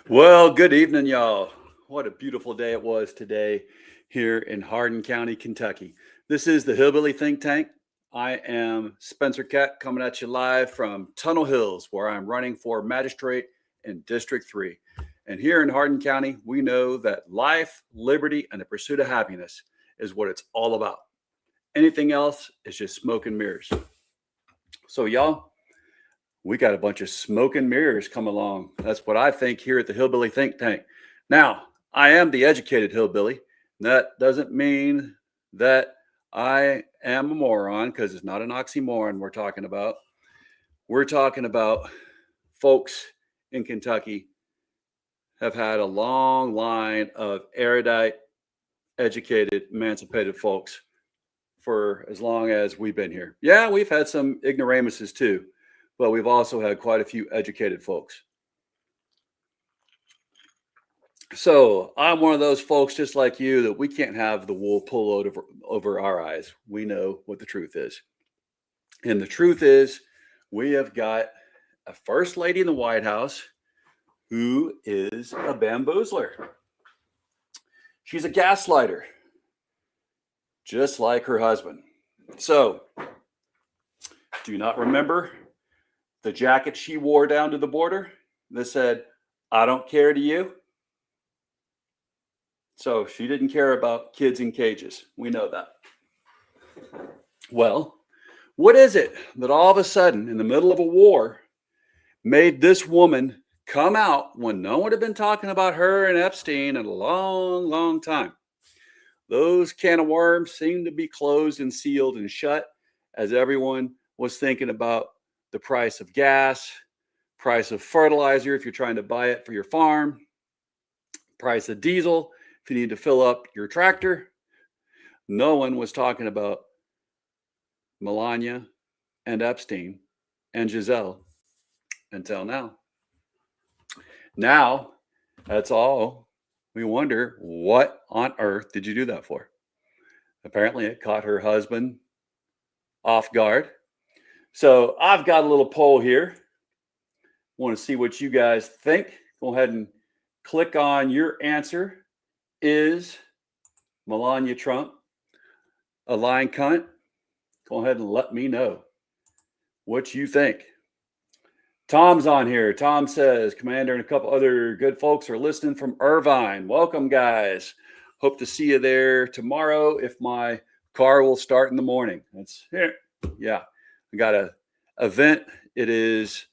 Well, good evening, y'all. What a beautiful day it was today here in Hardin County, Kentucky. This is the Hillbilly Think Tank. I am Spencer Kett coming at you live from Tunnel Hills, where I'm running for magistrate in District 3. And here in Hardin County, we know that life, liberty, and the pursuit of happiness is what it's all about. Anything else is just smoke and mirrors. So, y'all, we got a bunch of smoke and mirrors come along. That's what I think here at the Hillbilly Think Tank. Now, I am the educated hillbilly. That doesn't mean that I am a moron, because it's not an oxymoron we're talking about. We're talking about folks in Kentucky have had a long line of erudite, educated, emancipated folks for as long as we've been here. Yeah, we've had some ignoramuses too, but we've also had quite a few educated folks. So I'm one of those folks just like you that we can't have the wool pulled over our eyes. We know what the truth is. And the truth is, we have got a first lady in the White House who is a bamboozler. She's a gaslighter, just like her husband. So, do you not remember the jacket she wore down to the border that said, "I don't care to you"? So she didn't care about kids in cages. We know that. Well, what is it that all of a sudden, in the middle of a war, made this woman come out when no one had been talking about her and Epstein in a long, long time? Those can of worms seemed to be closed and sealed and shut as everyone was thinking about the price of gas, price of fertilizer if you're trying to buy it for your farm, price of diesel if you need to fill up your tractor. No one was talking about Melania and Epstein and Giselle until now. Now, that's all. We wonder, what on earth did you do that for? Apparently, it caught her husband off guard. So I've got a little poll here. Want to see what you guys think. Go ahead and click on your answer. Is Melania Trump a lying cunt? Go ahead and let me know what you think. Tom's on here. Tom says, Commander and a couple other good folks are listening from Irvine. Welcome, guys. Hope to see you there tomorrow if my car will start in the morning. That's here. Yeah. I got an event. It is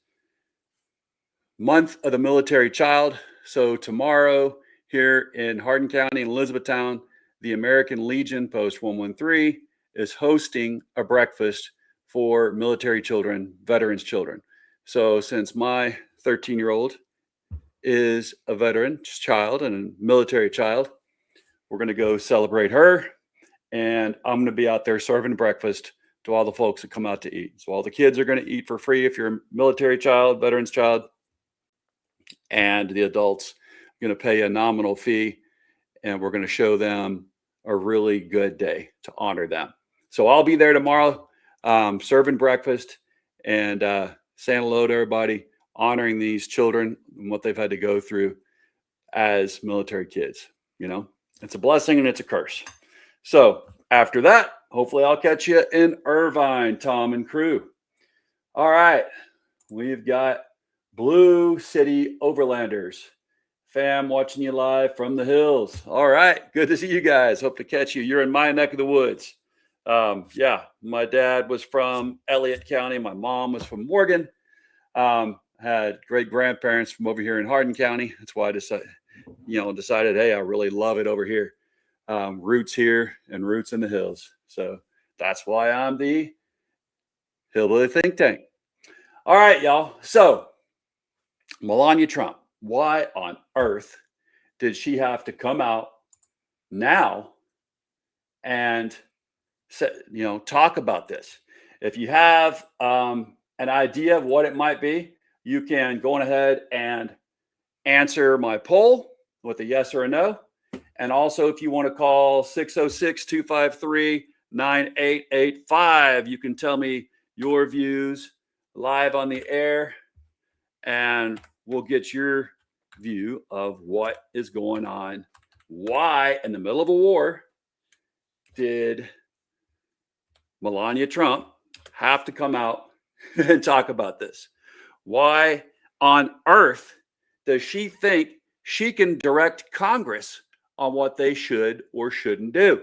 month of the military child. So tomorrow here in Hardin County in Elizabethtown, the American Legion Post 113 is hosting a breakfast for military children, veterans children. So since my 13-year-old is a veteran child and a military child, we're going to go celebrate her. And I'm going to be out there serving breakfast to all the folks that come out to eat. So all the kids are going to eat for free if you're a military child, veterans child, and the adults are going to pay a nominal fee, and we're going to show them a really good day to honor them. So I'll be there tomorrow serving breakfast and saying hello to everybody, honoring these children and what they've had to go through as military kids. You know, it's a blessing and it's a curse. So after that, hopefully I'll catch you in Irvine, Tom and crew. All right. We've got Blue City Overlanders. Fam, watching you live from the hills. All right. Good to see you guys. Hope to catch you. You're in my neck of the woods. Yeah, my dad was from Elliott County. My mom was from Morgan. Had great grandparents from over here in Hardin County. That's why I decided, hey, I really love it over here. Roots here and roots in the hills. So that's why I'm the Hillbilly Think Tank. All right, y'all. So Melania Trump, why on earth did she have to come out now and talk about this? If you have an idea of what it might be, you can go on ahead and answer my poll with a yes or a no. And also, if you want to call 606-253-9885, you can tell me your views live on the air, and we'll get your view of what is going on. Why, in the middle of a war, did Melania Trump have to come out and talk about this? Why on earth does she think she can direct Congress on what they should or shouldn't do?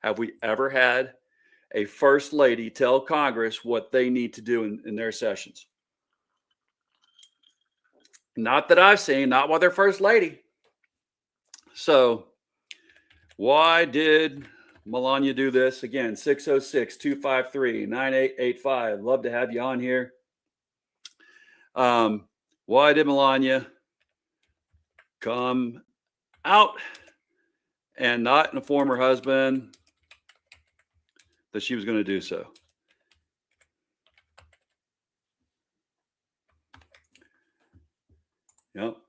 Have we ever had a first lady tell Congress what they need to do in their sessions? Not that I've seen, not while they're first lady. So why did Melania do this? Again, 606-253-9885. Love to have you on here. Why did Melania come out and not inform her husband that she was going to do so?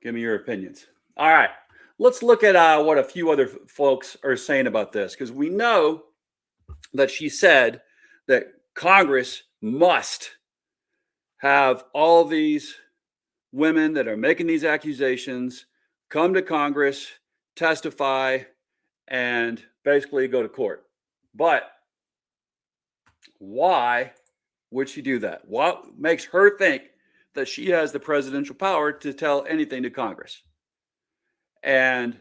Give me your opinions. All right, let's look at what a few other folks are saying about this, because we know that she said that Congress must have all these women that are making these accusations come to Congress, testify, and basically go to court. But why would she do that? What makes her think that she has the presidential power to tell anything to Congress? And,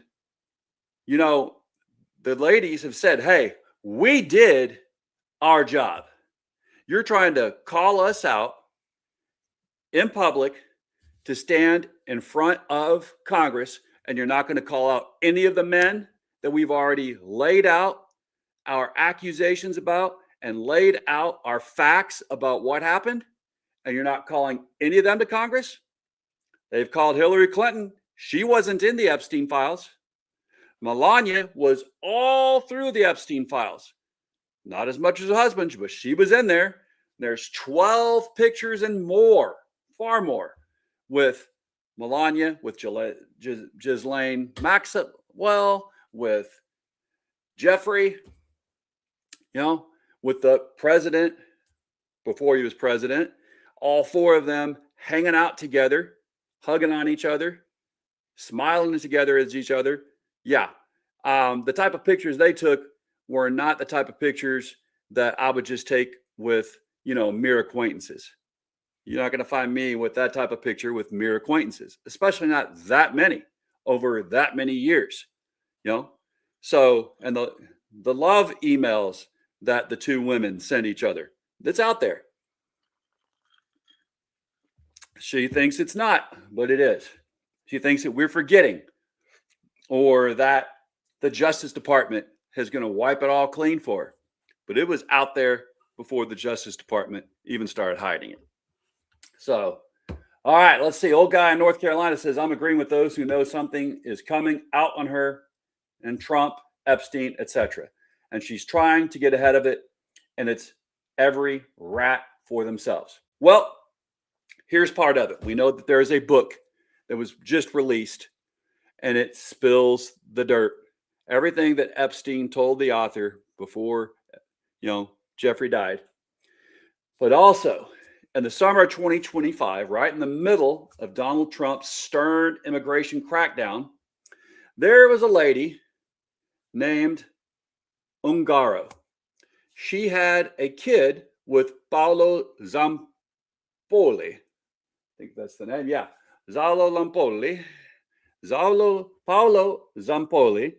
the ladies have said, hey, we did our job. You're trying to call us out in public to stand in front of Congress, and you're not going to call out any of the men that we've already laid out our accusations about and laid out our facts about what happened, and you're not calling any of them to Congress? They've called Hillary Clinton. She wasn't in the Epstein files. Melania was all through the Epstein files. Not as much as her husband, but she was in there. There's 12 pictures and more, far more, with Melania, with Ghislaine Maxwell, with Jeffrey, with the president before he was president. All four of them hanging out together, hugging on each other, smiling together as each other. Yeah. The type of pictures they took were not the type of pictures that I would just take with, mere acquaintances. You're not going to find me with that type of picture with mere acquaintances, especially not that many over that many years, So, and the love emails that the two women send each other, that's out there. She thinks it's not, but it is. She thinks that we're forgetting, or that the Justice Department is going to wipe it all clean for her. But it was out there before the Justice Department even started hiding it. So, all right, let's see. Old guy in North Carolina says, I'm agreeing with those who know something is coming out on her and Trump, Epstein, etc. And she's trying to get ahead of it, and it's every rat for themselves. Well, here's part of it. We know that there is a book that was just released, and it spills the dirt. Everything that Epstein told the author before, Jeffrey died. But also, in the summer of 2025, right in the middle of Donald Trump's stern immigration crackdown, there was a lady named Ungaro. She had a kid with Paolo Zampoli. I think that's the name. Yeah. Paolo Zampoli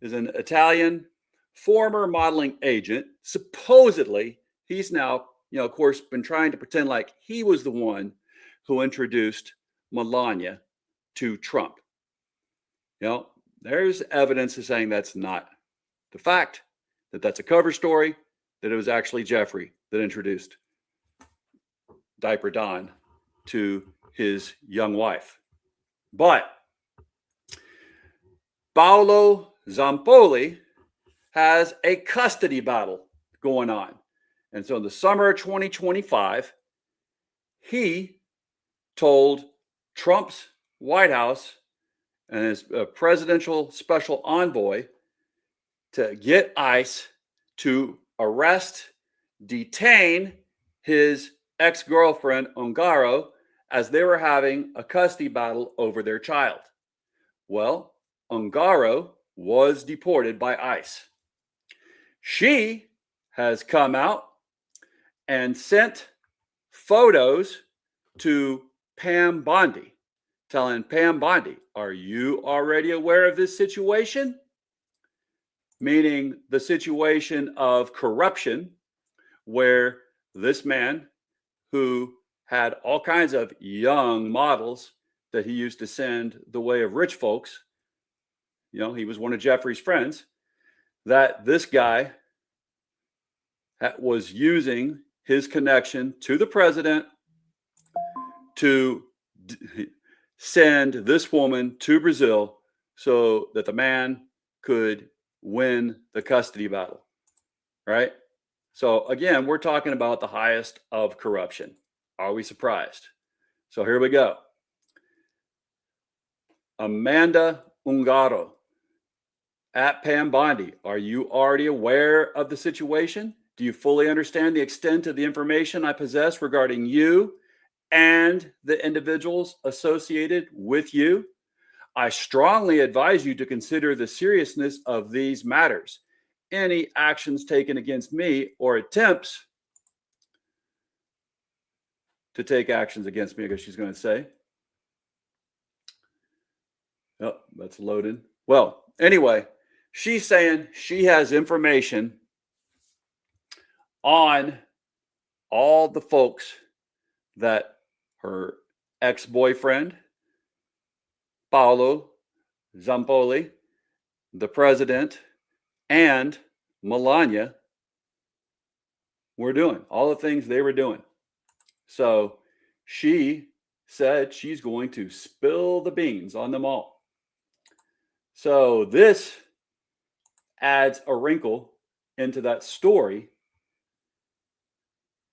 is an Italian former modeling agent. Supposedly, he's now, of course, been trying to pretend like he was the one who introduced Melania to Trump. There's evidence of saying that's not the fact, that that's a cover story, that it was actually Jeffrey that introduced Diaper Don to his young wife. But Paolo Zampoli has a custody battle going on. And so in the summer of 2025, he told Trump's White House and his presidential special envoy to get ICE to arrest, detain his ex-girlfriend, Ungaro, as they were having a custody battle over their child. Well, Ungaro was deported by ICE. She has come out and sent photos to Pam Bondi, telling Pam Bondi, are you already aware of this situation? Meaning the situation of corruption, where this man who had all kinds of young models that he used to send the way of rich folks, he was one of Jeffrey's friends, that this guy was using his connection to the president to send this woman to Brazil so that the man could win the custody battle, right? So again, we're talking about the highest of corruption. Are we surprised? So here we go. Amanda Ungaro at Pam Bondi. Are you already aware of the situation? Do you fully understand the extent of the information I possess regarding you and the individuals associated with you? I strongly advise you to consider the seriousness of these matters. Any actions taken against me or attempts to take actions against me, I guess she's going to say. Oh, that's loaded. Well, anyway, she's saying she has information on all the folks that her ex-boyfriend, Paolo Zampoli, the president, and Melania were doing, all the things they were doing. So she said she's going to spill the beans on them all. So this adds a wrinkle into that story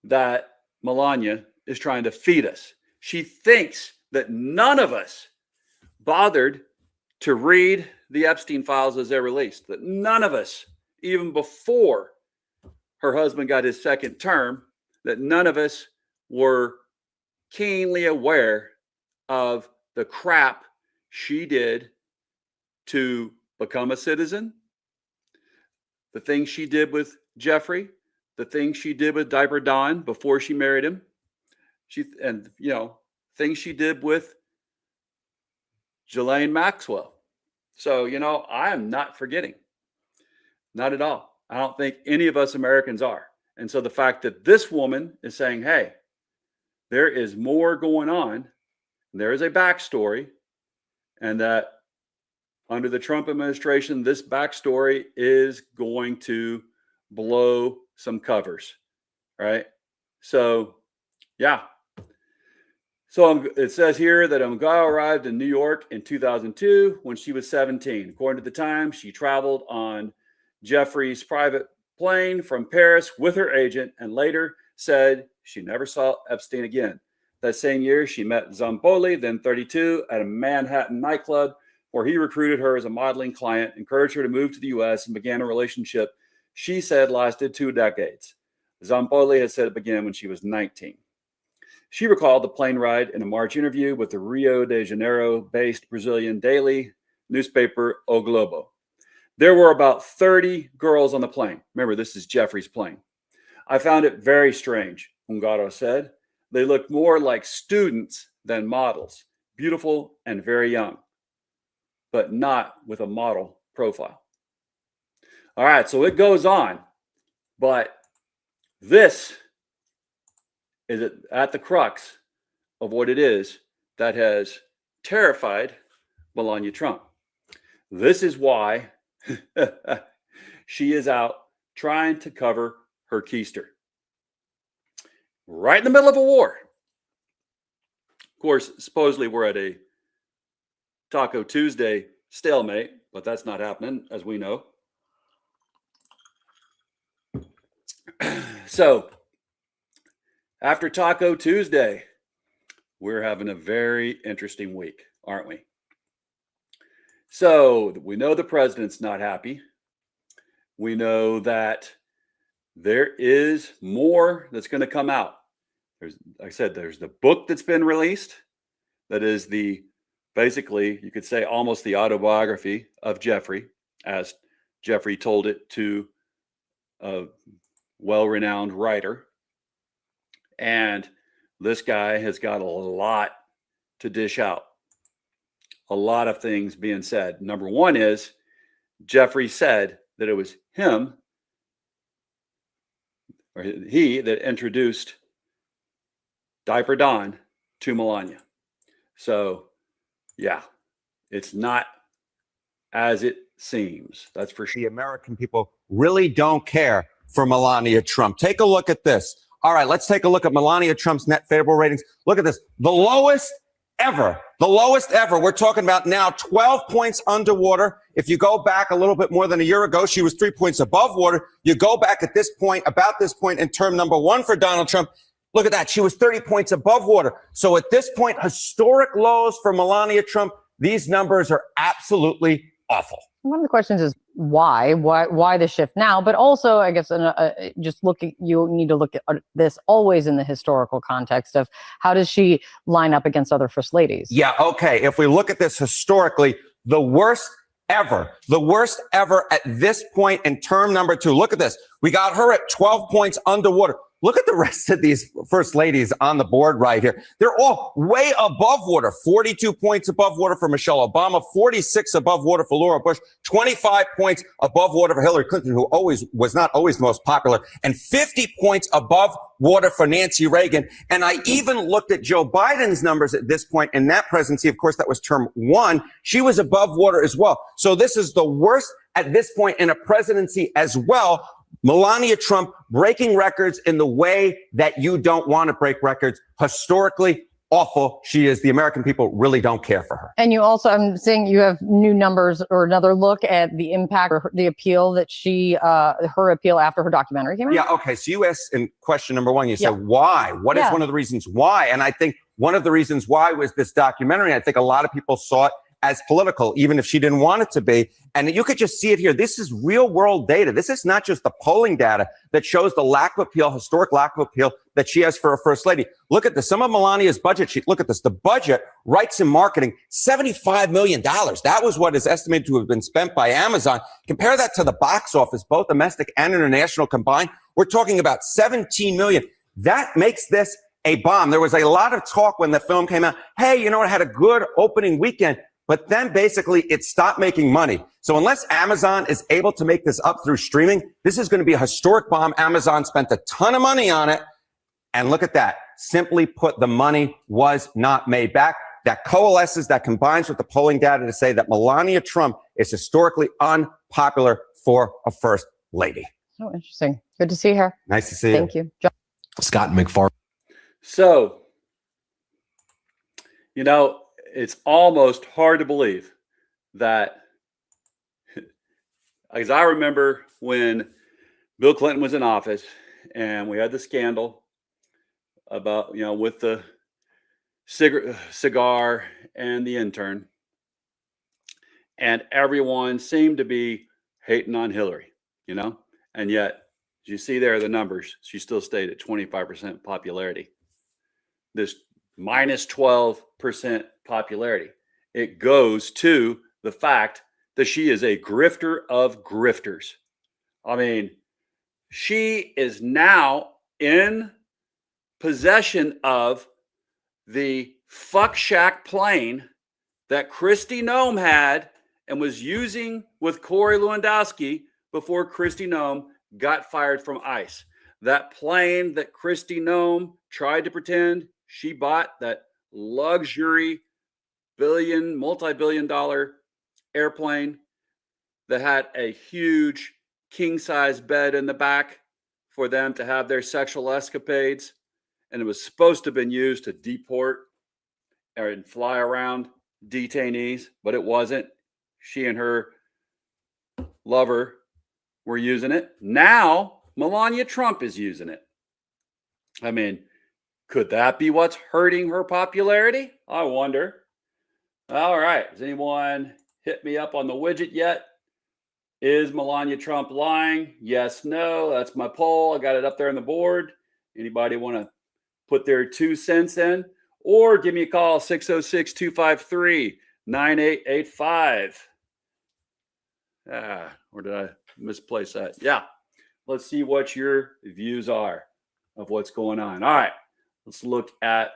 that Melania is trying to feed us. She thinks that none of us bothered to read the Epstein files as they're released, that none of us, even before her husband got his second term, that none of us were keenly aware of the crap she did to become a citizen, the things she did with Jeffrey, the things she did with Diaper Don before she married him, things she did with Ghislaine Maxwell. So, I am not forgetting. Not at all. I don't think any of us Americans are. And so the fact that this woman is saying, hey, there is more going on, there is a backstory, and that under the Trump administration, this backstory is going to blow some covers, right? So, yeah. So it says here that Mgao arrived in New York in 2002 when she was 17. According to the Times, she traveled on Jeffrey's private plane from Paris with her agent and later said she never saw Epstein again. That same year, she met Zampoli, then 32, at a Manhattan nightclub where he recruited her as a modeling client, encouraged her to move to the U.S., and began a relationship she said lasted 2 decades. Zampoli has said it began when she was 19. She recalled the plane ride in a March interview with the Rio de Janeiro-based Brazilian daily newspaper O Globo. There were about 30 girls on the plane. Remember, this is Jeffrey's plane. I found it very strange, Ungaro said. They looked more like students than models, beautiful and very young, but not with a model profile. All right, so it goes on, but this is at the crux of what it is that has terrified Melania Trump. This is why she is out trying to cover her keister. Right in the middle of a war. Of course, supposedly we're at a Taco Tuesday stalemate, but that's not happening, as we know. So, after Taco Tuesday, we're having a very interesting week, aren't we? So, we know the president's not happy. We know that there is more that's going to come out. Like I said, there's the book that's been released. That is basically, you could say almost the autobiography of Jeffrey, as Jeffrey told it to a well-renowned writer. And this guy has got a lot to dish out. A lot of things being said. Number one is Jeffrey said that it was him or he that introduced Diaper Don to Melania. So, yeah, it's not as it seems. That's for sure. The American people really don't care for Melania Trump. Take a look at this. All right, let's take a look at Melania Trump's net favorable ratings. Look at this. The lowest ever. The lowest ever. We're talking about now 12 points underwater. If you go back a little bit more than a year ago, she was 3 points above water. You go back at this point, about this point in term number one for Donald Trump. Look at that. She was 30 points above water. So at this point, historic lows for Melania Trump. These numbers are absolutely awful. One of the questions is why the shift now? But also, I guess, you need to look at this always in the historical context of how does she line up against other first ladies? Yeah, okay. If we look at this historically, the worst ever at this point in term number two. Look at this. We got her at 12 points underwater. Look at the rest of these first ladies on the board right here. They're all way above water. 42 points above water for Michelle Obama, 46 above water for Laura Bush, 25 points above water for Hillary Clinton, who was not always the most popular, and 50 points above water for Nancy Reagan. And I even looked at Joe Biden's numbers at this point in that presidency. Of course, that was term one. She was above water as well. So this is the worst at this point in a presidency as well. Melania Trump breaking records in the way that you don't want to break records. Historically awful she is. The American people really don't care for her. And you also, I'm seeing you have new numbers or another look at the impact or the appeal that her appeal after her documentary came out. Yeah, okay. So you asked in question number one, you said, why? What is one of the reasons why? And I think one of the reasons why was this documentary. I think a lot of people saw it as political, even if she didn't want it to be. And you could just see it here. This is real world data. This is not just the polling data that shows the lack of appeal, historic lack of appeal that she has for a first lady. Look at this. Some of Melania's budget sheet. Look at this. The budget, rights and marketing, $75 million. That was what is estimated to have been spent by Amazon. Compare that to the box office, both domestic and international combined. We're talking about $17 million. That makes this a bomb. There was a lot of talk when the film came out. Hey, you know, it had a good opening weekend. But then basically it stopped making money. So unless Amazon is able to make this up through streaming, this is going to be a historic bomb. Amazon spent a ton of money on it. And look at that. Simply put, the money was not made back. That coalesces, that combines with the polling data to say that Melania Trump is historically unpopular for a first lady. So interesting. Good to see her. Nice to see you. Thank you. John. Scott McFarland. So You know, it's almost hard to believe that, as I remember when Bill Clinton was in office and we had the scandal about, with the cigar and the intern, and everyone seemed to be hating on Hillary, and yet, as you see there, the numbers, she still stayed at 25% popularity. This minus 12% popularity. It goes to the fact that she is a grifter of grifters. I mean, she is now in possession of the fuck shack plane that Kristi Noem had and was using with Corey Lewandowski before Kristi Noem got fired from ICE. That plane that Kristi Noem tried to pretend she bought, that luxury multi-billion dollar airplane that had a huge king-size bed in the back for them to have their sexual escapades. And it was supposed to have been used to deport and fly around detainees, but it wasn't. She and her lover were using it. Now, Melania Trump is using it. I mean, could that be what's hurting her popularity? I wonder. All right. Has anyone hit me up on the widget yet? Is Melania Trump lying? Yes, no. That's my poll. I got it up there on the board. Anybody want to put their 2 cents in? Or give me a call, 606-253-9885. Or did I misplace that? Yeah. Let's see what your views are of what's going on. All right. Let's look at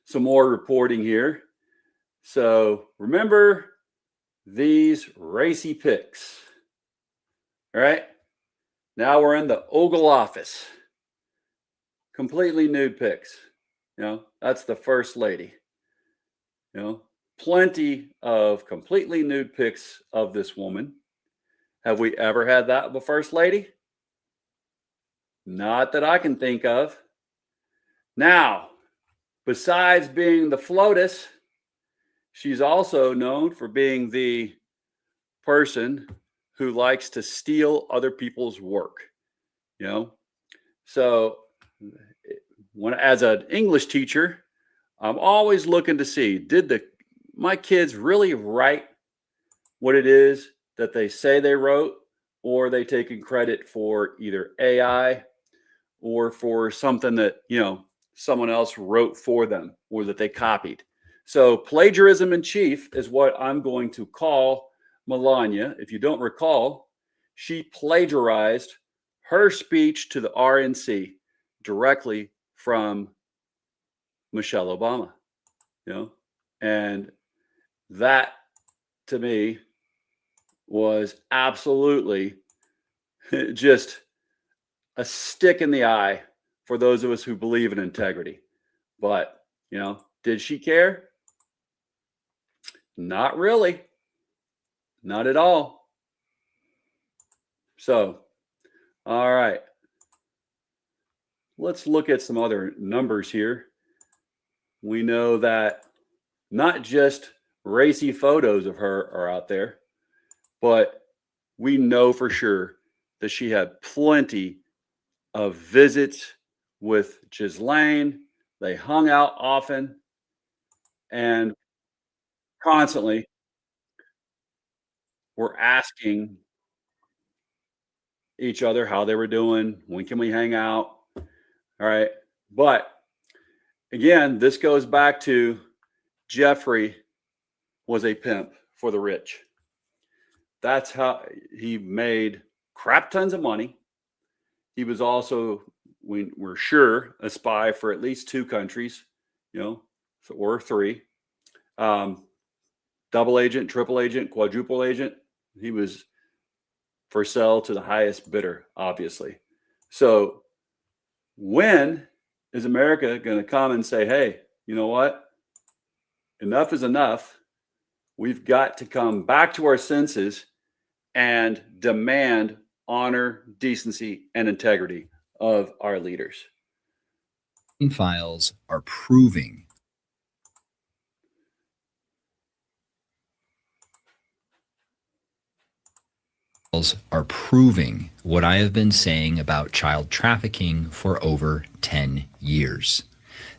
some more reporting here. So remember these racy pics. All right. Now we're in the Oval Office. Completely nude pics. That's the first lady. Plenty of completely nude pics of this woman. Have we ever had that of a first lady? Not that I can think of. Now, besides being the FLOTUS, she's also known for being the person who likes to steal other people's work. So as an English teacher, I'm always looking to see, did my kids really write what it is that they say they wrote, or are they taking credit for either AI or for something that, someone else wrote for them or that they copied. So plagiarism in chief is what I'm going to call Melania. If you don't recall, she plagiarized her speech to the RNC directly from Michelle Obama, and that to me was absolutely just a stick in the eye for those of us who believe in integrity. But, did she care? Not really. Not at all. So, all right. Let's look at some other numbers here. We know that not just racy photos of her are out there, but we know for sure that she had plenty of visits with Ghislaine. They hung out often and constantly were asking each other how they were doing. When can we hang out? All right. But again, this goes back to Jeffrey was a pimp for the rich. That's how he made crap tons of money. He was also, we're sure, a spy for at least 2 countries, or 3. Double agent, triple agent, quadruple agent. He was for sale to the highest bidder, obviously. So when is America going to come and say, hey, you know what? Enough is enough. We've got to come back to our senses and demand honor, decency, and integrity of our leaders. Files are proving are proving what I have been saying about child trafficking for over 10 years.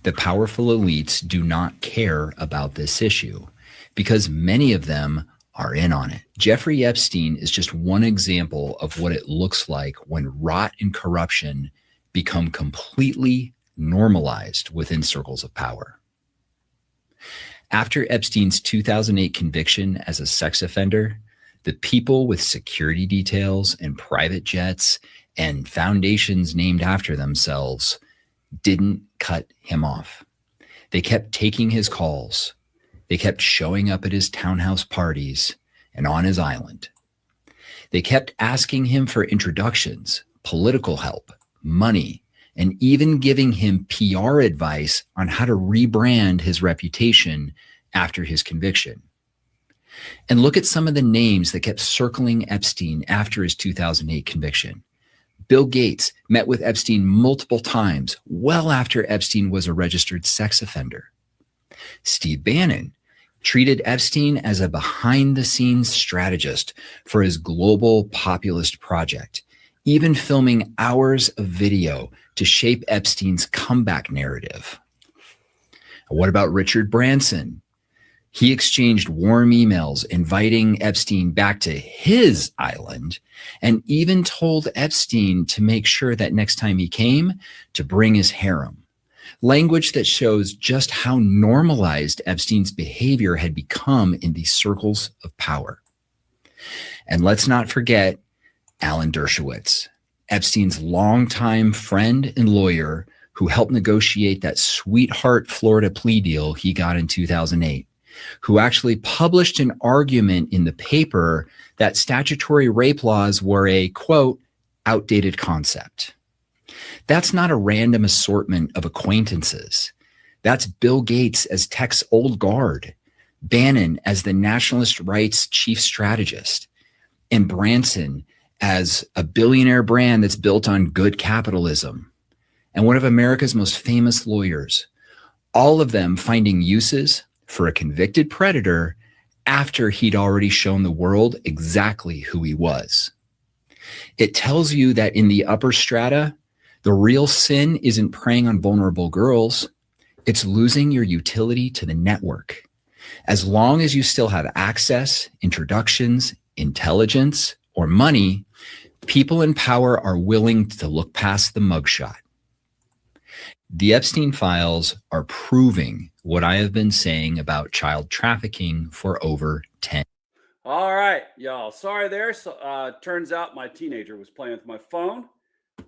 The powerful elites do not care about this issue because many of them are in on it. Jeffrey Epstein is just one example of what it looks like when rot and corruption become completely normalized within circles of power. After Epstein's 2008 conviction as a sex offender, the people with security details and private jets and foundations named after themselves didn't cut him off. They kept taking his calls. They kept showing up at his townhouse parties and on his island. They kept asking him for introductions, political help, money, and even giving him PR advice on how to rebrand his reputation after his conviction. And look at some of the names that kept circling Epstein after his 2008 conviction. Bill Gates met with Epstein multiple times, well after Epstein was a registered sex offender. Steve Bannon treated Epstein as a behind-the-scenes strategist for his global populist project, even filming hours of video to shape Epstein's comeback narrative. What about Richard Branson? He exchanged warm emails inviting Epstein back to his island and even told Epstein to make sure that next time he came, to bring his harem. Language that shows just how normalized Epstein's behavior had become in these circles of power. And let's not forget Alan Dershowitz, Epstein's longtime friend and lawyer who helped negotiate that sweetheart Florida plea deal he got in 2008. Who actually published an argument in the paper that statutory rape laws were a, quote, outdated concept. That's not a random assortment of acquaintances. That's Bill Gates as tech's old guard, Bannon as the nationalist rights chief strategist, and Branson as a billionaire brand that's built on good capitalism, and one of America's most famous lawyers, all of them finding uses for a convicted predator after he'd already shown the world exactly who he was. It tells you that in the upper strata, the real sin isn't preying on vulnerable girls. It's losing your utility to the network. As long as you still have access, introductions, intelligence, or money, people in power are willing to look past the mugshot. The Epstein files are proving what I have been saying about child trafficking for over 10. All right, y'all. Sorry there. So, turns out my teenager was playing with my phone.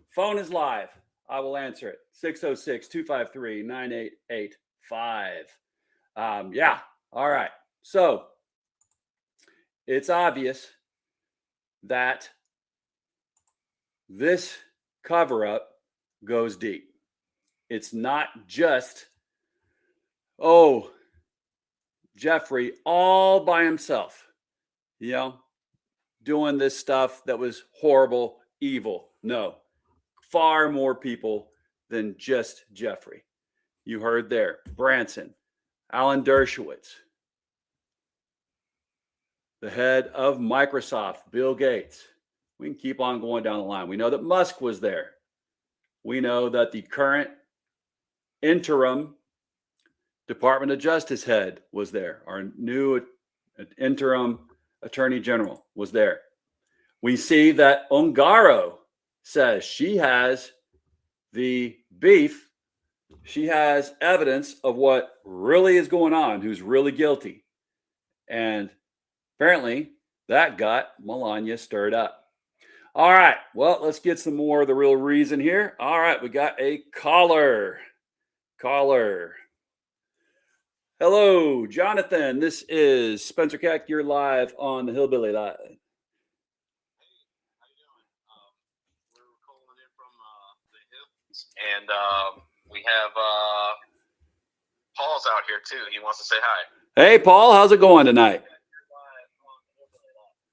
Phone is live. I will answer it. 606-253-9885. Yeah. All right. So it's obvious that this cover-up goes deep. It's not just, oh, Jeffrey all by himself, you know, doing this stuff that was horrible, evil. No, far more people than just Jeffrey. You heard there, Branson, Alan Dershowitz, the head of Microsoft, Bill Gates. We can keep on going down the line. We know that Musk was there. We know that the current interim Department of Justice head was there. Our new interim attorney general was there. We see that Ongaro says she has the beef. She has evidence of what really is going on, who's really guilty. And apparently that got Melania stirred up. All right. Well, let's get some more of the real reason here. All right. We got a caller. Hello, Jonathan. This is Spencer Keck. You're live on the Hillbilly Live. Hey, how you doing? We're calling in from the hills, and we have Paul's out here too. He wants to say hi. Hey, Paul. How's it going tonight?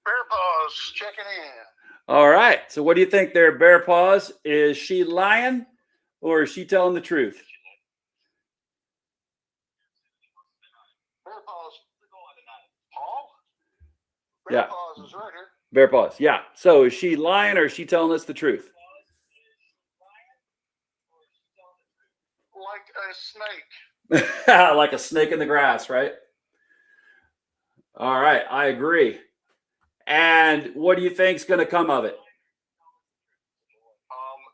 Bear Paws checking in. All right. So what do you think there, Bear Paws? Is she lying or is she telling the truth? Bear Paws, we're going tonight. Paul? Yeah. Bear Paws is right here. Bear paws. Yeah. So is she lying or is she telling us the truth? Like a snake. Like a snake in the grass, right? All right. I agree. And what do you think's going to come of it?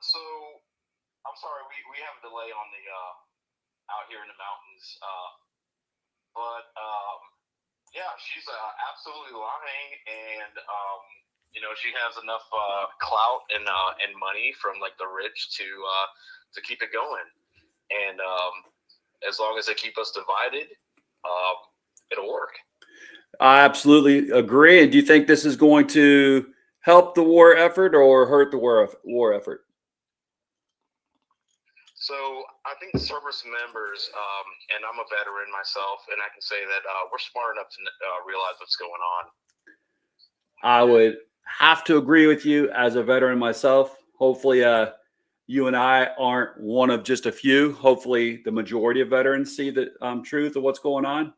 So I'm sorry, we have a delay on the out here in the mountains. But yeah, she's absolutely lying, and she has enough clout and money from like the rich to keep it going. And as long as they keep us divided, it'll work. I absolutely agree. And do you think this is going to help the war effort or hurt the war effort? So I think the service members, and I'm a veteran myself, and I can say that we're smart enough to realize what's going on. I would have to agree with you as a veteran myself. Hopefully, you and I aren't one of just a few. Hopefully, the majority of veterans see the truth of what's going on.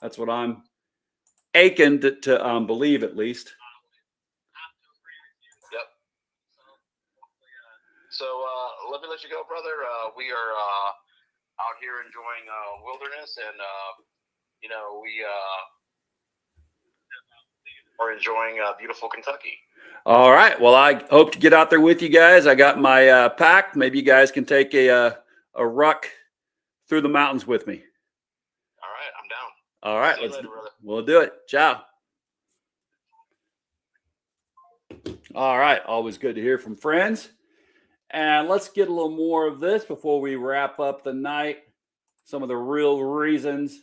That's what I'm aching to believe, at least. Yep. So let me let you go, brother. We are out here enjoying wilderness, and we are enjoying beautiful Kentucky. All right. Well, I hope to get out there with you guys. I got my pack. Maybe you guys can take a ruck through the mountains with me. All right, I'm down. All right, See you later, brother. We'll do it. Ciao. All right, always good to hear from friends. And let's get a little more of this before we wrap up the night. Some of the real reasons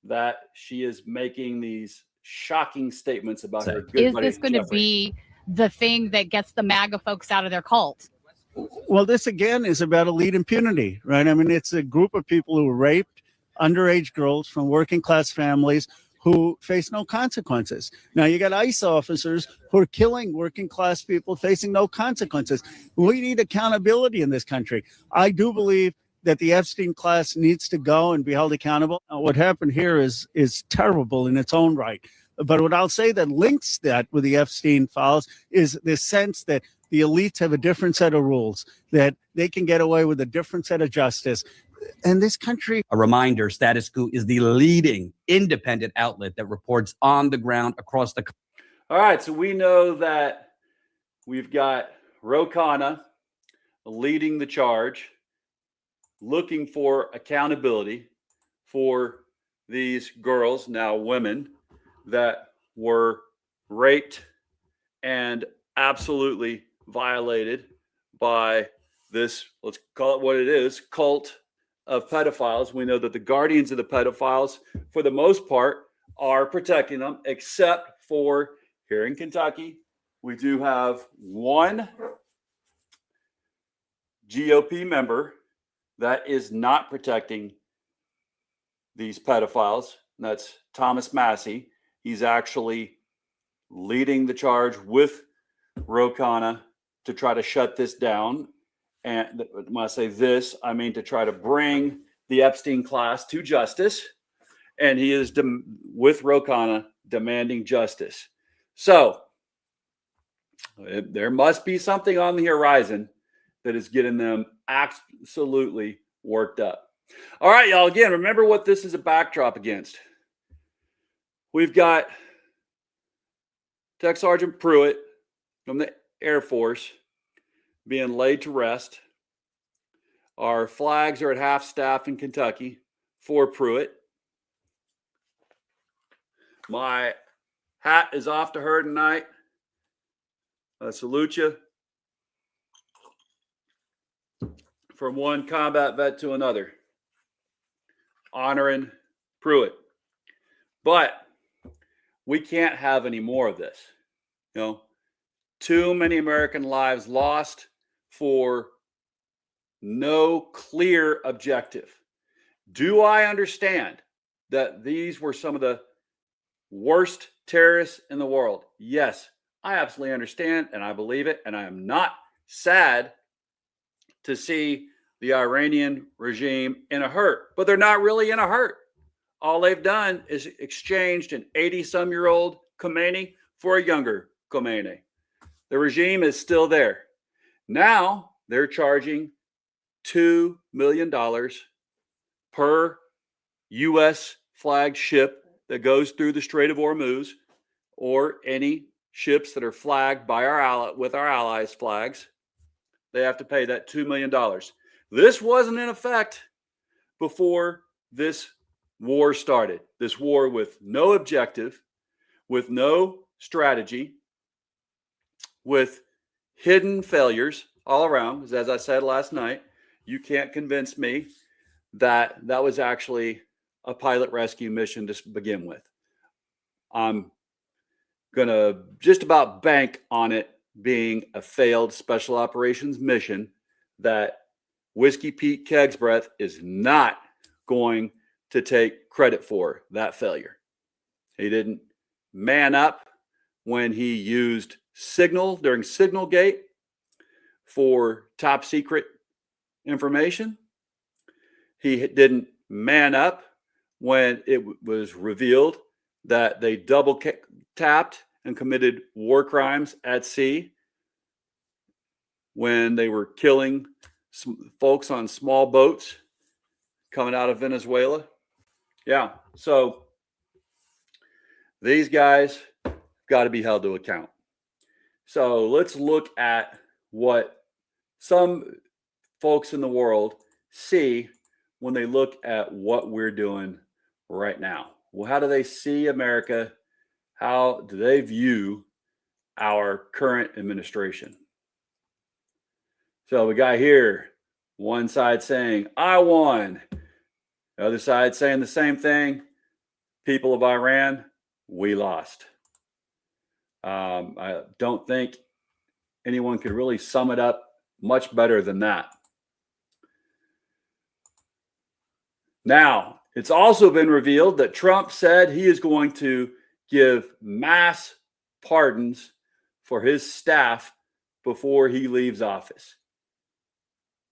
that she is making these shocking statements about her good buddy. Is this going to be the thing that gets the MAGA folks out of their cult? Well, this again is about elite impunity, right? I mean, it's a group of people who raped underage girls from working class families who face no consequences. Now you got ICE officers who are killing working class people facing no consequences. We need accountability in this country. I do believe that the Epstein class needs to go and be held accountable. What happened here is terrible in its own right. But what I'll say that links that with the Epstein files is this sense that the elites have a different set of rules, that they can get away with a different set of justice. And this country. A reminder, Status Quo is the leading independent outlet that reports on the ground across the country. All right, so we know that we've got Ro Khanna leading the charge, looking for accountability for these girls, now women, that were raped and absolutely violated by this, let's call it what it is, cult of pedophiles. We know that the guardians of the pedophiles, for the most part, are protecting them, except for here in Kentucky, we do have one GOP member that is not protecting these pedophiles. And that's Thomas Massey. He's actually leading the charge with Ro Khanna to try to shut this down. And when I say this, I mean to try to bring the Epstein class to justice. And he is, with Ro Khanna, demanding justice. So there must be something on the horizon that is getting them absolutely worked up. All right, y'all. Again, remember what this is a backdrop against. We've got Tech Sergeant Pruitt from the Air Force being laid to rest. Our flags are at half staff in Kentucky for Pruitt. My hat is off to her tonight. I salute you. From one combat vet to another. Honoring Pruitt. But we can't have any more of this. You know, too many American lives lost for no clear objective. Do I understand that these were some of the worst terrorists in the world? Yes, I absolutely understand, and I believe it, and I am not sad to see the Iranian regime in a hurt, but they're not really in a hurt. All they've done is exchanged an 80-some-year-old Khomeini for a younger Khomeini. The regime is still there. Now they're charging $2 million per U.S. flagged ship that goes through the Strait of Hormuz, or any ships that are flagged by with our allies' flags. They have to pay that $2 million. This wasn't in effect before this war started. This war with no objective, with no strategy, with hidden failures all around. As I said last night, you can't convince me that that was actually a pilot rescue mission to begin with. I'm going to just about bank on it being a failed special operations mission that Whiskey Pete Kegsbreath is not going to take credit for that failure. He didn't man up when he used signal during Signalgate for top secret information. He didn't man up when it was revealed that they double tapped and committed war crimes at sea when they were killing folks on small boats coming out of Venezuela. Yeah, so these guys got to be held to account. So let's look at what some folks in the world see when they look at what we're doing right now. Well, how do they see America? How do they view our current administration? So we got here, one side saying, I won. The other side saying the same thing. People of Iran, we lost. I don't think anyone could really sum it up much better than that. Now, it's also been revealed that Trump said he is going to give mass pardons for his staff before he leaves office.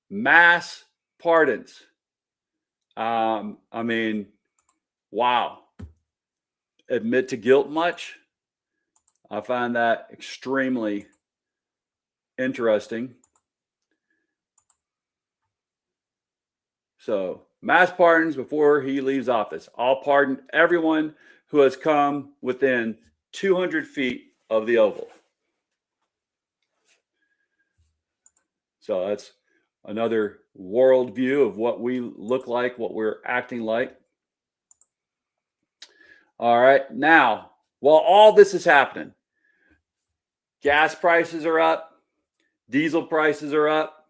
Mass pardons. I mean, wow. Admit to guilt much? I find that extremely interesting. So, mass pardons before he leaves office. I'll pardon everyone who has come within 200 feet of the Oval. So that's another worldview of what we look like, what we're acting like. All right. Now, while all this is happening, gas prices are up, diesel prices are up,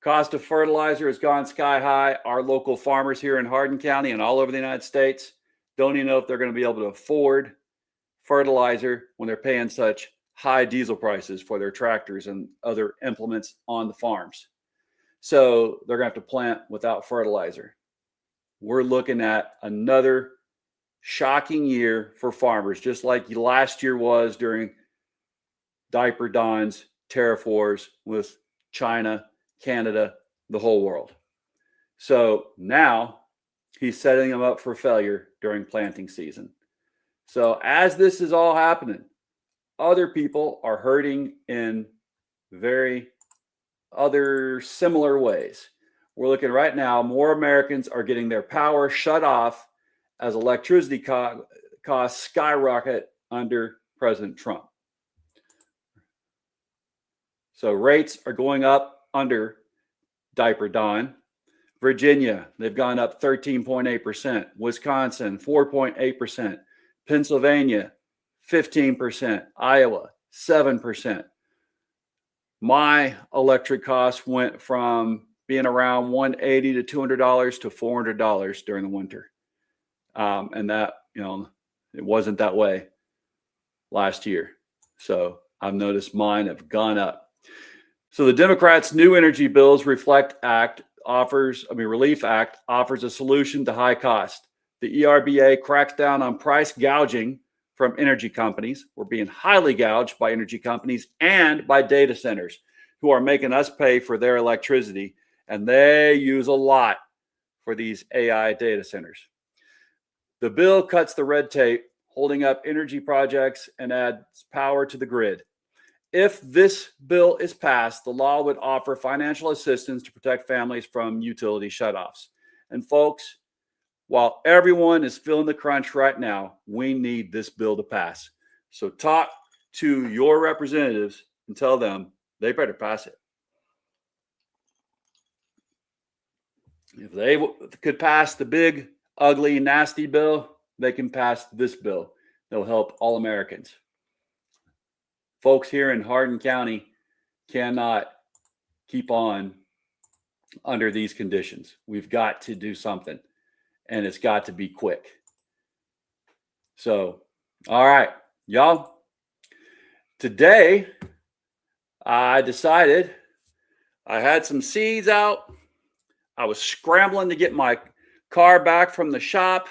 cost of fertilizer has gone sky high. Our local farmers here in Hardin County and all over the United States don't even know if they're going to be able to afford fertilizer when they're paying such high diesel prices for their tractors and other implements on the farms. So they're going to have to plant without fertilizer. We're looking at another shocking year for farmers, just like last year was during diaper dons, tariff wars with China, Canada, the whole world. So now he's setting them up for failure during planting season. So as this is all happening, other people are hurting in very other similar ways. We're looking right now, more Americans are getting their power shut off as electricity costs skyrocket under President Trump. So rates are going up under diaper don. Virginia, they've gone up 13.8%. Wisconsin, 4.8%. Pennsylvania, 15%. Iowa, 7%. My electric costs went from being around $180 to $200 to $400 during the winter. And that, it wasn't that way last year. So I've noticed mine have gone up. So the Democrats' new energy bills Relief Act offers a solution to high cost. The ERBA cracks down on price gouging from energy companies. We're being highly gouged by energy companies and by data centers who are making us pay for their electricity. And they use a lot for these AI data centers. The bill cuts the red tape, holding up energy projects, and adds power to the grid. If this bill is passed, the law would offer financial assistance to protect families from utility shutoffs. And folks, while everyone is feeling the crunch right now, we need this bill to pass. So talk to your representatives and tell them they better pass it. If they could pass the big, ugly, nasty bill, they can pass this bill. That'll help all Americans. Folks here in Hardin County cannot keep on under these conditions. We've got to do something, and it's got to be quick. So, all right, y'all. Today, I decided I had some seeds out. I was scrambling to get my car back from the shop.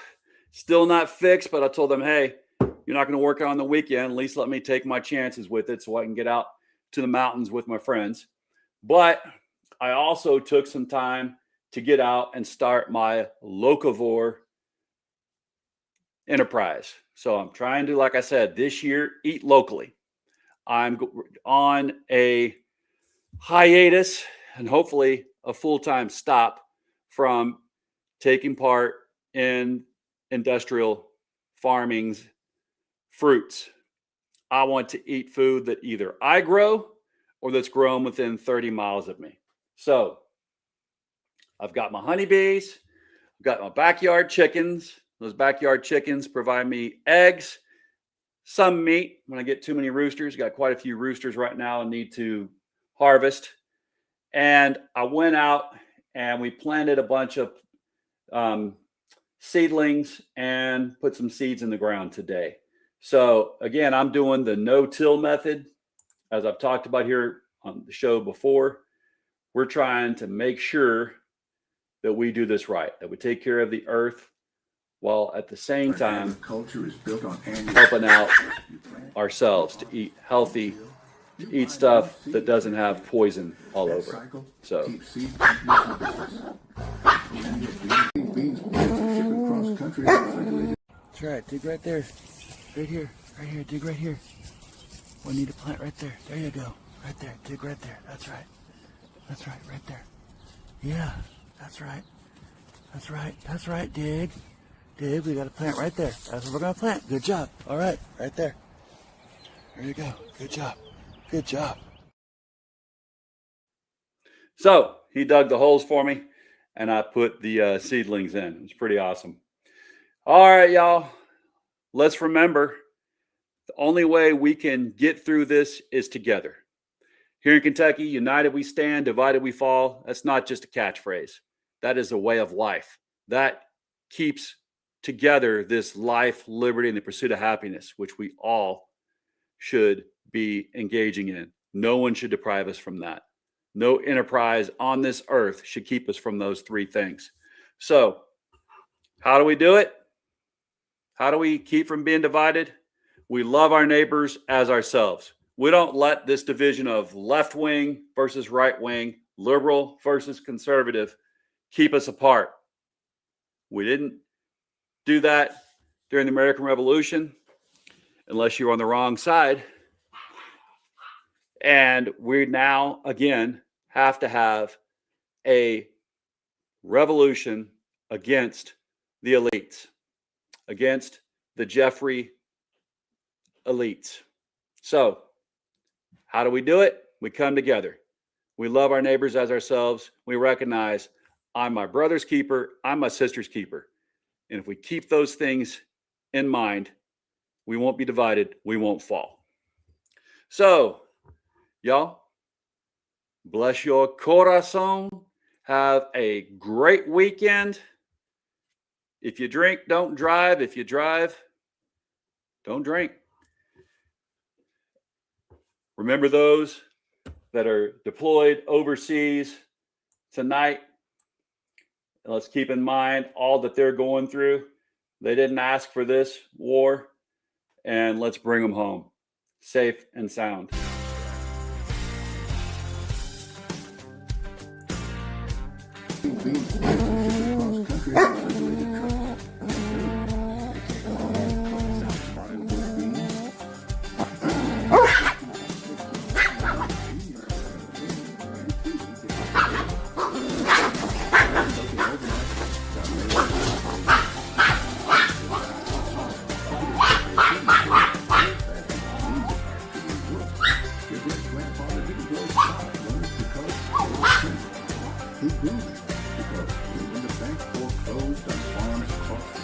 Still not fixed, but I told them, hey, you're not going to work on the weekend. At least let me take my chances with it so I can get out to the mountains with my friends. But I also took some time to get out and start my locavore enterprise. So I'm trying to, like I said, this year, eat locally. I'm on a hiatus and hopefully a full-time stop from taking part in industrial farming's fruits. I want to eat food that either I grow or that's grown within 30 miles of me. So I've got my honeybees, I've got my backyard chickens. Those backyard chickens provide me eggs, some meat when I get too many roosters. Got quite a few roosters right now and need to harvest. And I went out and we planted a bunch of seedlings and put some seeds in the ground today. So again, I'm doing the no-till method. As I've talked about here on the show before, we're trying to make sure that we do this right, that we take care of the earth while at the same time helping out ourselves to eat healthy, to eat stuff that doesn't have poison all over. So that's right, dig right there. Right here, dig right here. We need a plant right there. There you go. Right there, dig right there. That's right. That's right, right there. Yeah, that's right. That's right, that's right, dig. Dig, we got a plant right there. That's what we're gonna plant. Good job. All right, right there. There you go. Good job. Good job. So he dug the holes for me and I put the seedlings in. It's pretty awesome. All right, y'all. Let's remember the only way we can get through this is together. Here in Kentucky, united we stand, divided we fall. That's not just a catchphrase. That is a way of life. That keeps together this life, liberty, and the pursuit of happiness, which we all should be engaging in. No one should deprive us from that. No enterprise on this earth should keep us from those three things. So, how do we do it? How do we keep from being divided? We love our neighbors as ourselves. We don't let this division of left wing versus right wing, liberal versus conservative keep us apart. We didn't do that during the American Revolution, unless you're on the wrong side. And we now, again, have to have a revolution against the elites, against the Jeffrey elites. So, how do we do it? We come together. We love our neighbors as ourselves. We recognize I'm my brother's keeper, I'm my sister's keeper. And if we keep those things in mind, we won't be divided, we won't fall. So, y'all, bless your corazon. Have a great weekend. If you drink, don't drive. If you drive, don't drink. Remember those that are deployed overseas tonight. Let's keep in mind all that they're going through. They didn't ask for this war, and let's bring them home safe and sound. Keep moving, because when the bank foreclosed on farms across